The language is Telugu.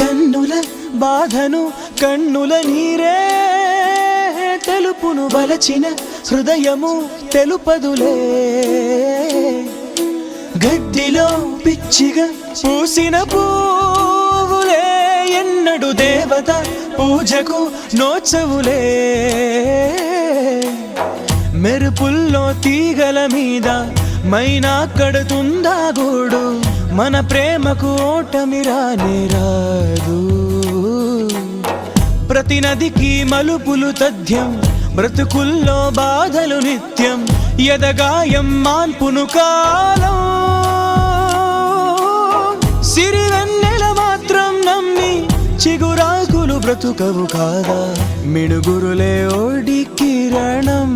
కన్నుల బాధను కన్నుల నీరే తెలుపును వలచిన హృదయము తెలుపదులే గడ్డిలో పిచ్చిగా పూసిన పువ్వులే ఎన్నడు దేవత పూజకు నోచవులే మెరుపుల్లో తీగల మీద మైనా కడుతుందా గూడు మన ప్రేమకు ఓటమి రానే రాదు ప్రతి నదికి మలుపులు తథ్యం బ్రతుకుల్లో బాధలు నిత్యం ఎదగాయం మాన్పును కాలం సిరివెన్నెల మాత్రం నమ్మి చిగురాకులు బ్రతుకవు కాదా మిడుగురులే ఓడి కిరణం